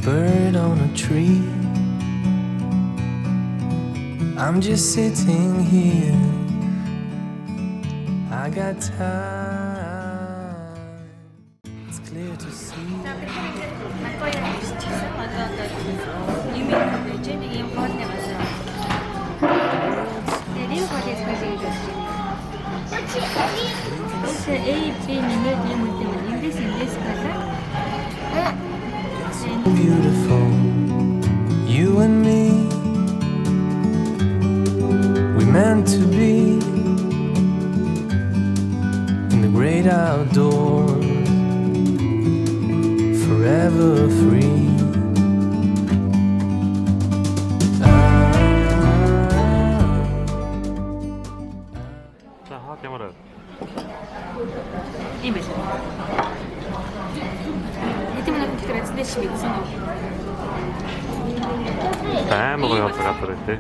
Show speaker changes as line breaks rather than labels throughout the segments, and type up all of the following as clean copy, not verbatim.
bird on a tree. I'm just sitting here. I got time. It's clear to see. Beautiful, you and me. We meant to be in the great outdoors, forever free.
Камера.
Ийм л. Хэдэн минут гэхдээ эцэс шивсэн үү?
Амар гоё оператор тий.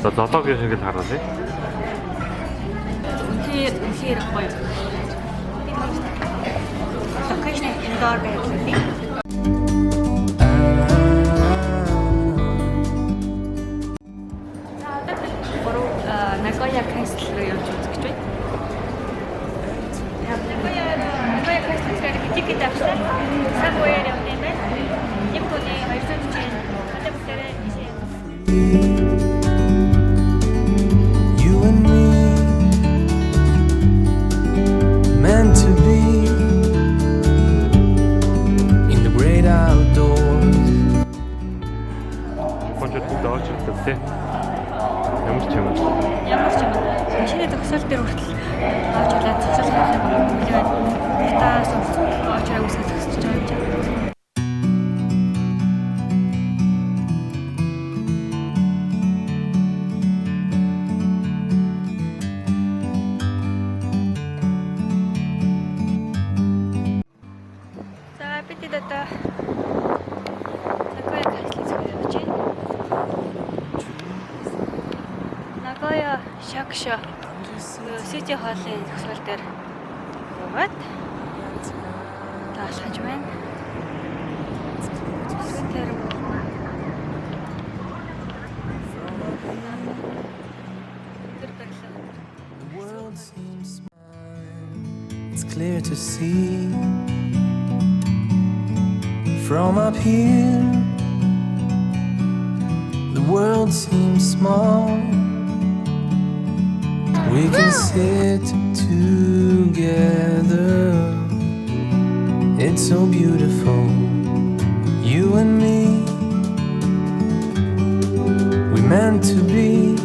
Зоологийн шиг л хараа тий.
Үнхээр гоё. Локейшн индор байх тий. Nagoya Castle руу явж үзэж байна. Nagoya Castle-ээр тикет авсан. Сагояар явсан юм байна. Японы 200 yen хотелдээ ийшээ.
You and me meant to be in the great outdoors.
Концерт даачдаг тий. Ямар ч юм.
Шинэ төгсөл дээр хүртэл авч яваад цогцол хийх юм бол таа сонсох очроо үсгэж төгсөж байгаа юм чинь. За бид одоо Nagoya Castle-ийг явж байна. Nagoya Shakusho City Hall-ын зохицол дээр яваад таалхаж байна. Тэр
It's clear to see from up here. The world seems small. We can sit together. It's so beautiful, you and me. We meant to be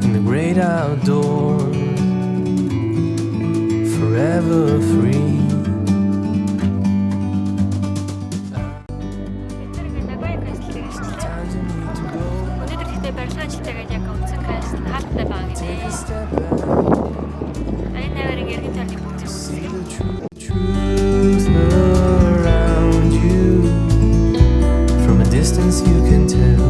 in the great outdoors, forever free. Truth around you. From a distance you can tell.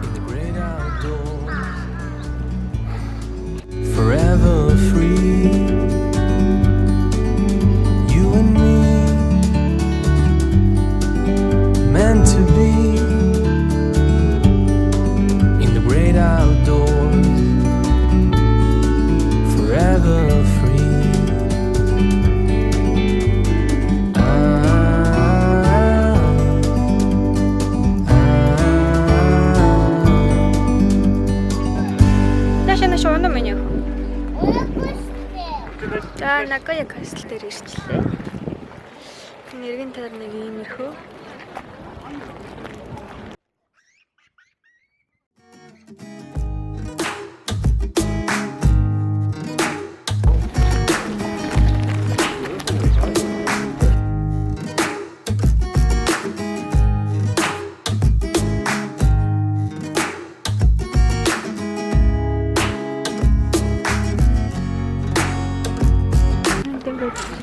In the great outdoors, forever free. You and me meant to be in the great outdoors, forever free.
Нашаа шоунд меню. За Nagoya Castle дээр ирчлээ. Нэргэн таар нэг иймэрхүү.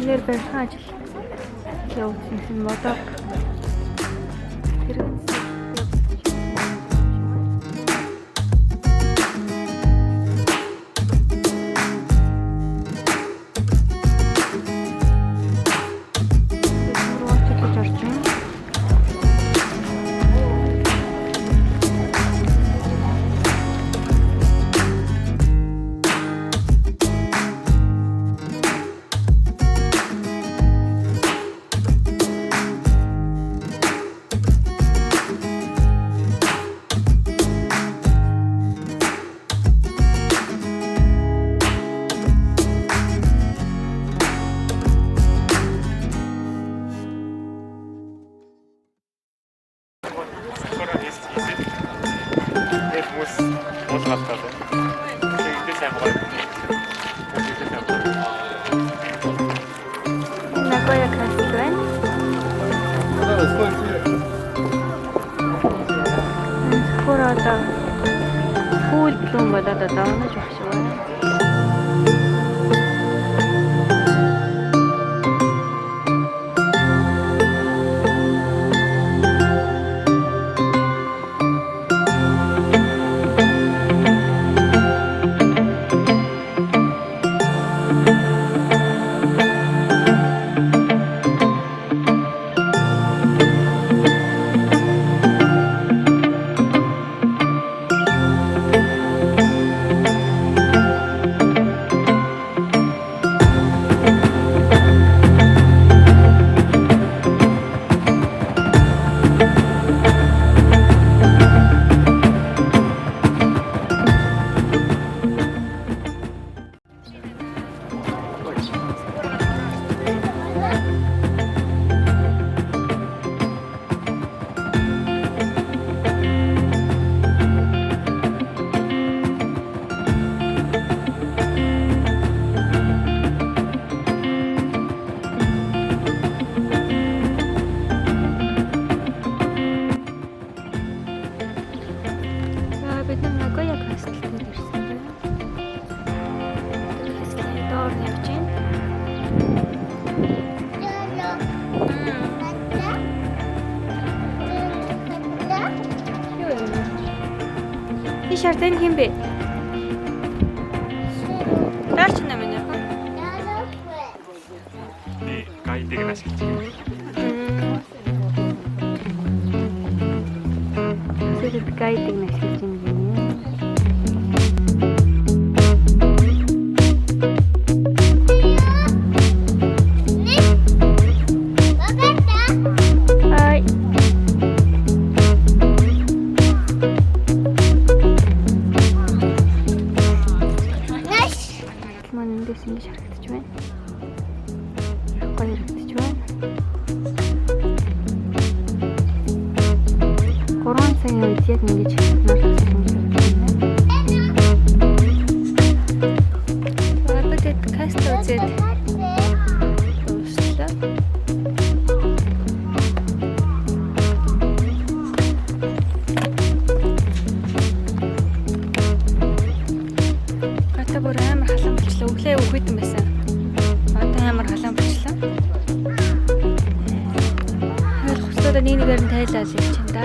Нэр барьсан ажил явуулсан юм бодоо. Хэрэгэн
같다. 이때 잘 먹어야 돼.
Nagoya Castle байна. Бүр одоо фүүл блум болоод одоо онож байх шиг байна. Бид Nagoya Castle дээр ирсэн байна. Castle-ийн доор явж байна. Юу юм? И шартын хэм бэ? Даарч намын яах вэ?
가이드가 나실지.
Зэрэг гайдыг нэшлэж юм гинэ. Ай. Манай эндээс ингэж харагдаж байна. Гоё харагдаж байна. 3 цагийн үед яг ингэж наалгасан юм шиг байна. Тэгээд каст үзээд дуслаа. Гата бүр амар халаан болчлаа. Өглөө өгөөдөн байсан. Одоо амар халаан болчлаа. Хөстөд нэгээр нь тайлаад ирж байна да.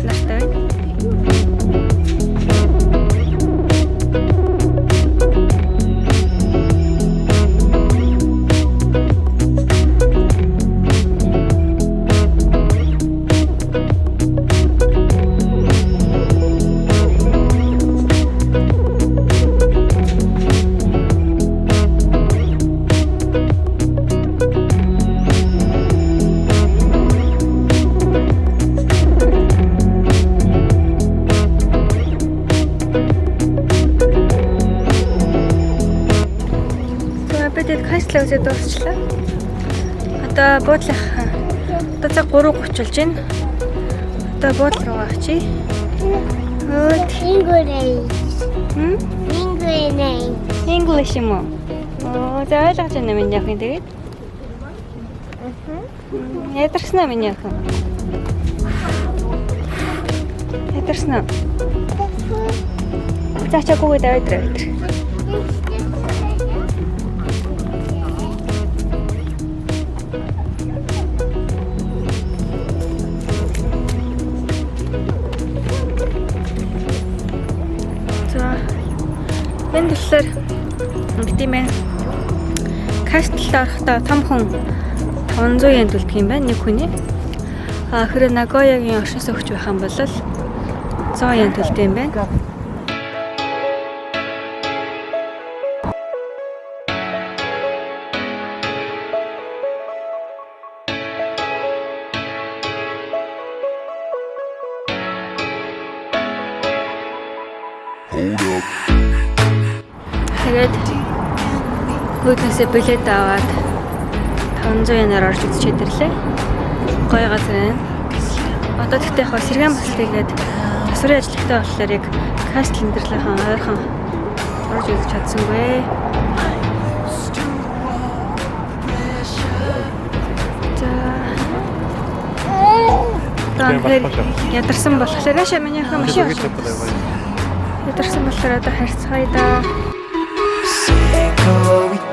Нартай. Тэгээд каслаа үзээд дуусчлаа. Одоо буудлах. Одоо цаг 3:30 болж байна. Одоо буудлах руу очие. English юм уу? За ойлгож байна минь яах юм тэгээд? Ядарснаа минь яах юм? Ядарснаа. Цаачаагүй даваад ирээ. Энэ болохоор тийм ээ. Кастелд орохдоо том хүн 500 yen төлдөг юм байна нэг хүний. Хэрэг Нагоягийн оршоос өгч байх юм бол 100 yen төлдөг юм байна. Тэгээд хөөднөөсөө билет аваад 500 yen-аар орж үзчихэд ирлээ. Гоё газар байна. Одоо тэгтээ яг сэргээн баслыг гээд засварын ажиллагтай болохоор яг кастл эндэрлэхэн ойрхон орж үзэж чадсангүй. За. Ядарсан болохоор яшаа миний ах машин. Ядарсан болохоор одоо харьцгаая да.
Go, we